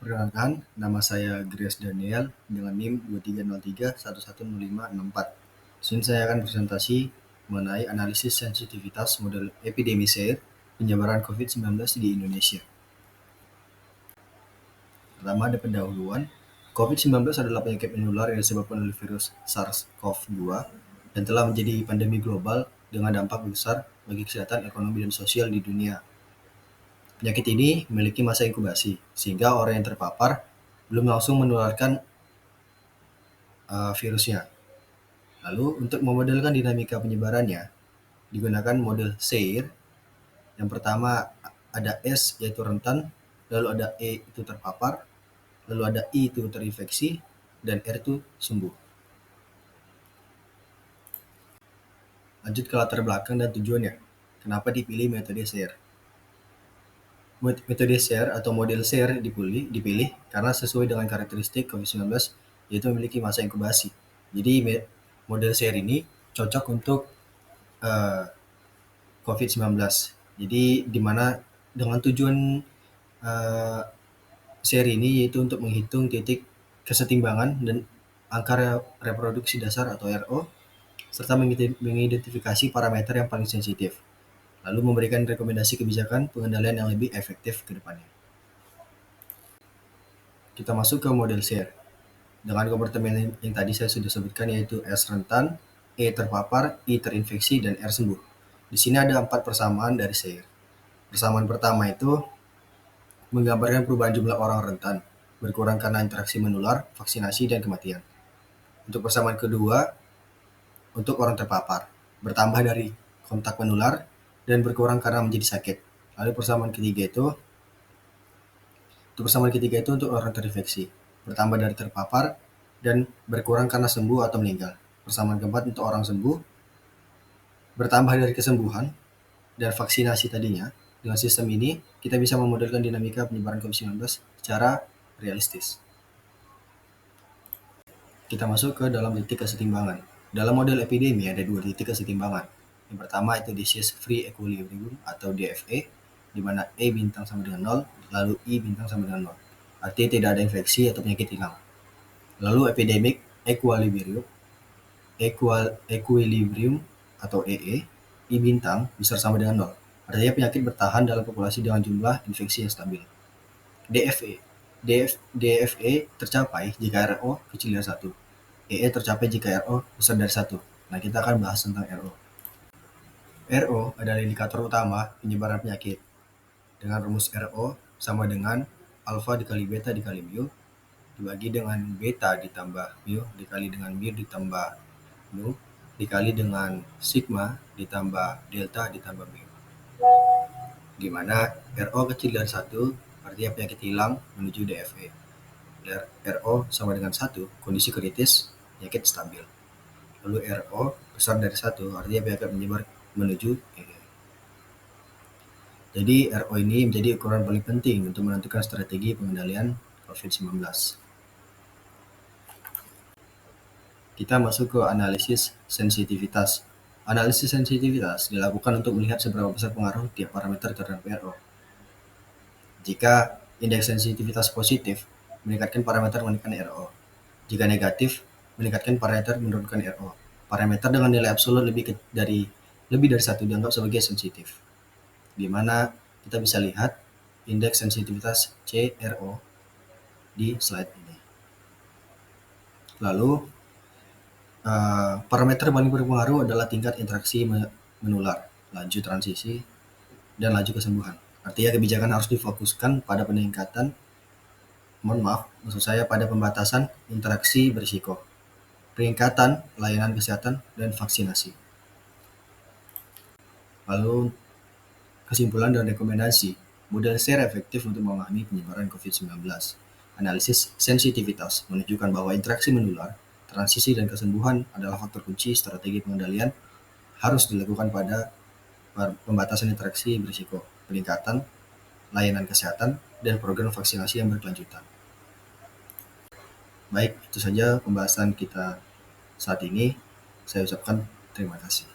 Perkenalkan, nama saya Grace Daniel dengan NIM 2303110564. Di sini saya akan presentasi mengenai analisis sensitivitas model epidemi SARS penyebaran COVID-19 di Indonesia. Pertama ada pendahuluan. COVID-19 adalah penyakit menular yang disebabkan oleh virus SARS-CoV-2 dan telah menjadi pandemi global dengan dampak besar bagi kesehatan, ekonomi, dan sosial di dunia. Penyakit ini memiliki masa inkubasi, sehingga orang yang terpapar belum langsung menularkan virusnya. Lalu untuk memodelkan dinamika penyebarannya, digunakan model SAIR. Yang pertama ada S yaitu rentan, lalu ada E itu terpapar, lalu ada I itu terinfeksi, dan R itu sembuh. Lanjut ke latar belakang dan tujuannya. Kenapa dipilih metode SAIR? Metode SAIR atau model SAIR dipilih karena sesuai dengan karakteristik COVID-19, yaitu memiliki masa inkubasi. Jadi model SAIR ini cocok untuk COVID-19. Jadi di mana dengan tujuan SAIR ini yaitu untuk menghitung titik kesetimbangan dan angka reproduksi dasar atau RO, serta mengidentifikasi parameter yang paling sensitif, lalu memberikan rekomendasi kebijakan pengendalian yang lebih efektif ke depannya. Kita masuk ke model SAIR. Dengan kompartemen yang tadi saya sudah sebutkan, yaitu S rentan, E terpapar, I terinfeksi, dan R sembuh. Di sini ada 4 persamaan dari SAIR. Persamaan pertama itu menggambarkan perubahan jumlah orang rentan, berkurang karena interaksi menular, vaksinasi, dan kematian. Untuk persamaan kedua, untuk orang terpapar, bertambah dari kontak menular dan berkurang karena menjadi sakit. Lalu persamaan ketiga itu untuk orang terinfeksi, bertambah dari terpapar dan berkurang karena sembuh atau meninggal. Persamaan keempat untuk orang sembuh, bertambah dari kesembuhan dan vaksinasi tadinya. Dengan sistem ini, kita bisa memodelkan dinamika penyebaran COVID-19 secara realistis. Kita masuk ke dalam titik kesetimbangan. Dalam model epidemi ada 2 titik kesetimbangan. Yang pertama itu disease free equilibrium atau DFE, di mana E bintang sama dengan 0, lalu I bintang sama dengan 0. Artinya tidak ada infeksi atau penyakit hilang. Lalu epidemic equilibrium atau EE, I bintang besar sama dengan 0. Artinya penyakit bertahan dalam populasi dengan jumlah infeksi yang stabil. DFE tercapai jika RO kecil dari 1. EE tercapai jika RO besar dari 1. Nah, kita akan bahas tentang RO. RO adalah indikator utama penyebaran penyakit. Dengan rumus RO sama dengan alfa dikali beta dikali mu, dibagi dengan beta ditambah mu, dikali dengan mu ditambah mu, dikali dengan sigma ditambah delta ditambah mu. Di mana RO kecil dari 1 artinya penyakit hilang menuju DFE. RO sama dengan 1, kondisi kritis, penyakit stabil. Lalu RO besar dari 1 artinya penyakit menyebar menuju EE. Jadi RO ini menjadi ukuran paling penting untuk menentukan strategi pengendalian COVID-19. Kita masuk ke analisis sensitivitas. Analisis sensitivitas dilakukan untuk melihat seberapa besar pengaruh tiap parameter terhadap RO. Jika indeks sensitivitas positif, meningkatkan parameter meningkatkan RO. Jika negatif, meningkatkan parameter menurunkan RO. Parameter dengan nilai absolut lebih dari 1 dianggap sebagai sensitif, di mana kita bisa lihat indeks sensitivitas CRO di slide ini. Lalu parameter paling berpengaruh adalah tingkat interaksi menular, laju transisi, dan laju kesembuhan. Artinya kebijakan harus difokuskan pada pada pembatasan interaksi berisiko, peningkatan layanan kesehatan, dan vaksinasi. Lalu kesimpulan dan rekomendasi. Model SAIR efektif untuk memahami penyebaran COVID-19. Analisis sensitivitas menunjukkan bahwa interaksi menular, transisi, dan kesembuhan adalah faktor kunci strategi pengendalian harus dilakukan pada pembatasan interaksi berisiko, peningkatan layanan kesehatan, dan program vaksinasi yang berkelanjutan. Baik, itu saja pembahasan kita saat ini. Saya ucapkan terima kasih.